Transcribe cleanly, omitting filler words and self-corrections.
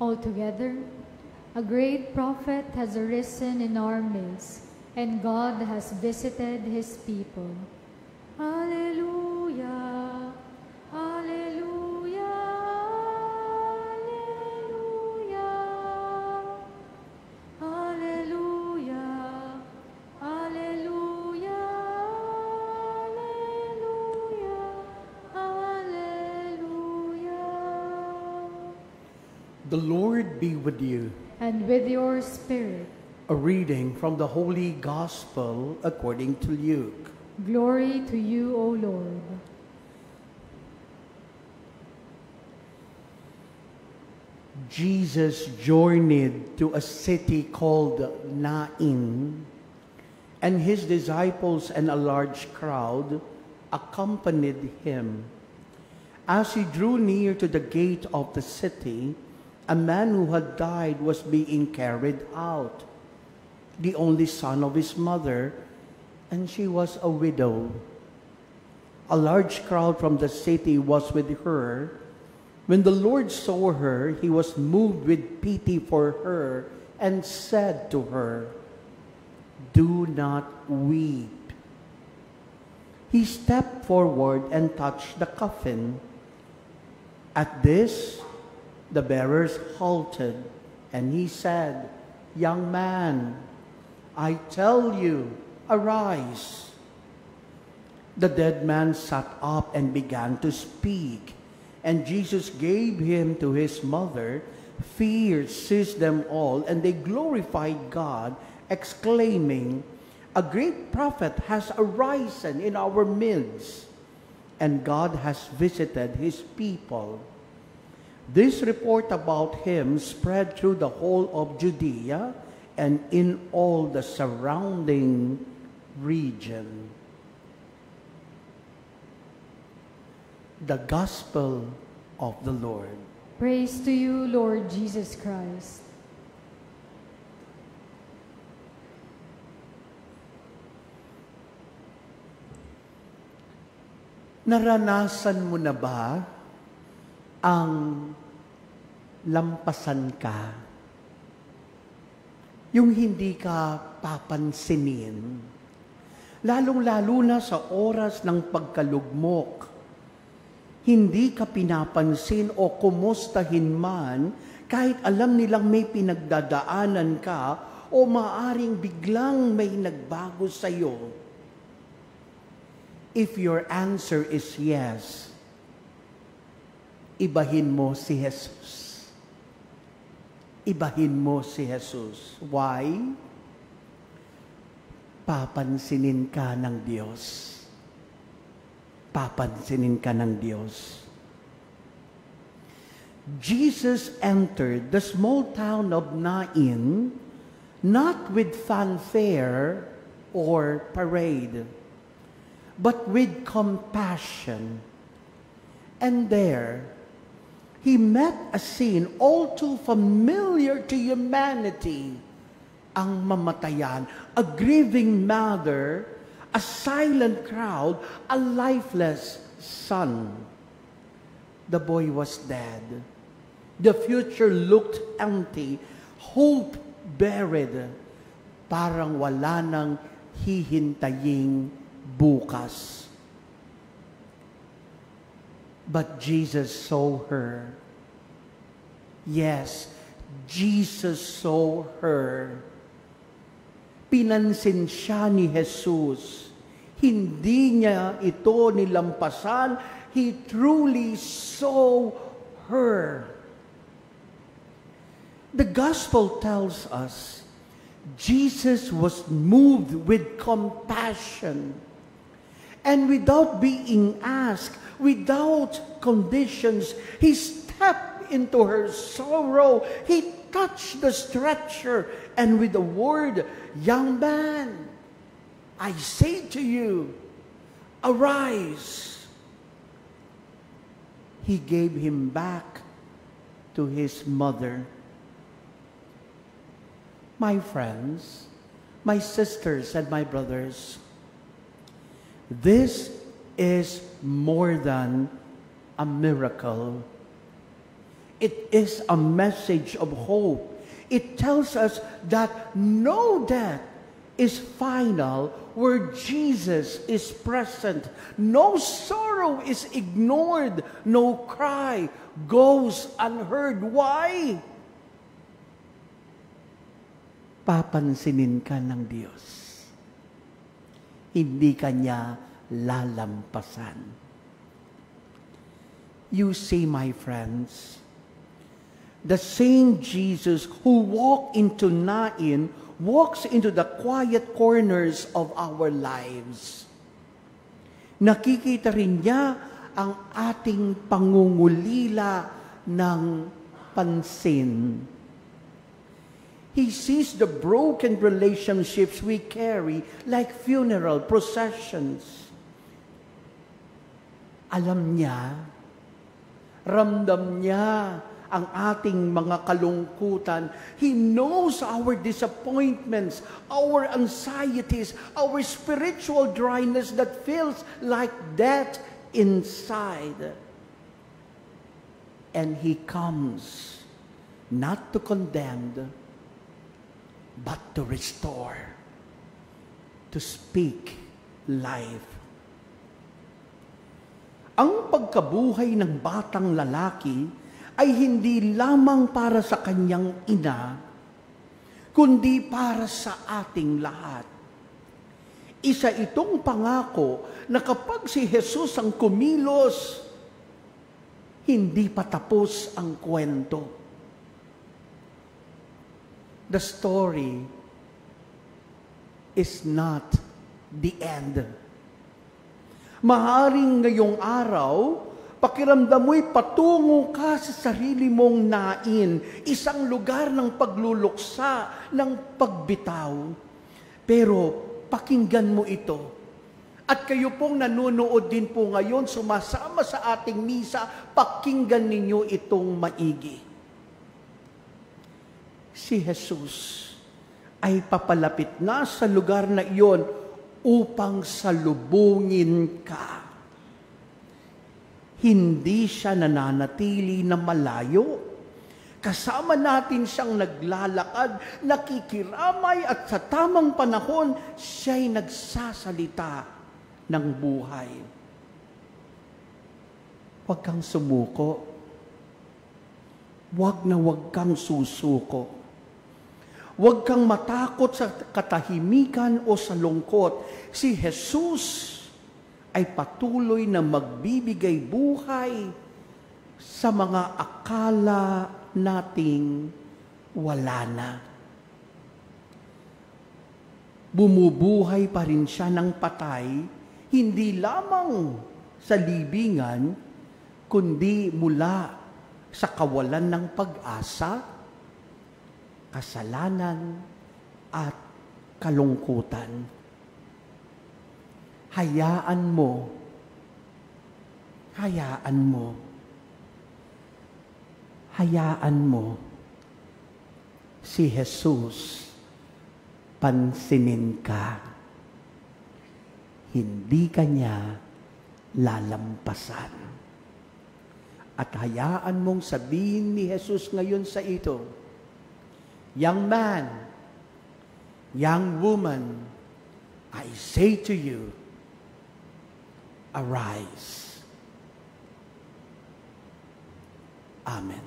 Altogether, a great prophet has arisen in our midst, and God has visited his people. Alleluia, alleluia, alleluia, alleluia, alleluia, alleluia, alleluia. The Lord be with you. And with your spirit. A reading from the Holy Gospel according to Luke. Glory to you, O Lord. Jesus journeyed to a city called Nain, and his disciples and a large crowd accompanied him. As he drew near to the gate of the city, a man who had died was being carried out, the only son of his mother, and she was a widow. A large crowd from the city was with her. When the Lord saw her, he was moved with pity for her and said to her, "Do not weep." He stepped forward and touched the coffin. At this, the bearers halted, and he said, "Young man, I tell you, arise." The dead man sat up and began to speak, and Jesus gave him to his mother. Fear seized them all, and they glorified God, exclaiming, "A great prophet has arisen in our midst, and God has visited his people." This report about him spread through the whole of Judea and in all the surrounding region. The Gospel of the Lord. Praise to you, Lord Jesus Christ. Naranasan mo na ba ang lampasan ka? Yung hindi ka papansinin, lalong-lalo na sa oras ng pagkalugmok, hindi ka pinapansin o kumustahin man kahit alam nilang may pinagdadaanan ka o maaring biglang may nagbago sa iyo. If your answer is yes, ibahin mo si Jesus. Ibahin mo si Jesus. Why? Papansinin ka ng Diyos. Papansinin ka ng Diyos. Jesus entered the small town of Nain not with fanfare or parade, but with compassion. And there, he met a scene all too familiar to humanity. Ang mamatayan, a grieving mother, a silent crowd, a lifeless son. The boy was dead. The future looked empty, hope buried, parang wala nang hihintaying bukas. But Jesus saw her. Yes, Jesus saw her. Pinansin siya ni Jesus. Hindi niya ito nilampasan. He truly saw her. The gospel tells us Jesus was moved with compassion. And without being asked, without conditions, he stepped into her sorrow. He touched the stretcher, and with the word, "Young man, I say to you, arise." He gave him back to his mother. My friends, my sisters, and my brothers, this is more than a miracle. It is a message of hope. It tells us that no death is final where Jesus is present. No sorrow is ignored. No cry goes unheard. Why? Papansinin ka ng Diyos. Hindi ka niya lalampasan. You see, my friends, the same Jesus who walked into Nain walks into the quiet corners of our lives. Nakikita rin niya ang ating pangungulila ng pansin. He sees the broken relationships we carry like funeral processions. Alam niya, ramdam niya ang ating mga kalungkutan. He knows our disappointments, our anxieties, our spiritual dryness that feels like death inside. And He comes not to condemn, but to restore, to speak life. Ang pagkabuhay ng batang lalaki ay hindi lamang para sa kanyang ina, kundi para sa ating lahat. Isa itong pangako na kapag si Jesus ang kumilos, hindi pa tapos ang kwento. The story is not the end. Maaaring ngayong araw, pakiramdam mo'y patungo ka sa sarili mong Nain, isang lugar ng pagluluksa, ng pagbitaw. Pero pakinggan mo ito. At kayo pong nanonood din po ngayon, sumasama sa ating misa, pakinggan ninyo itong maigi. Si Jesus ay papalapit na sa lugar na iyon upang salubungin ka. Hindi siya nananatili na malayo. Kasama natin siyang naglalakad, nakikiramay at sa tamang panahon, siya'y nagsasalita ng buhay. Huwag kang sumuko. Huwag na huwag kang susuko. Huwag kang matakot sa katahimikan o sa lungkot. Si Jesus ay patuloy na magbibigay buhay sa mga akala nating wala na. Bumubuhay pa rin siya ng patay, hindi lamang sa libingan, kundi mula sa kawalan ng pag-asa, kasalanan, at kalungkutan. Hayaan mo si Jesus pansinin ka. Hindi ka niya lalampasan. At hayaan mong sabihin ni Jesus ngayon sa ito, young man, young woman, I say to you, arise. Amen.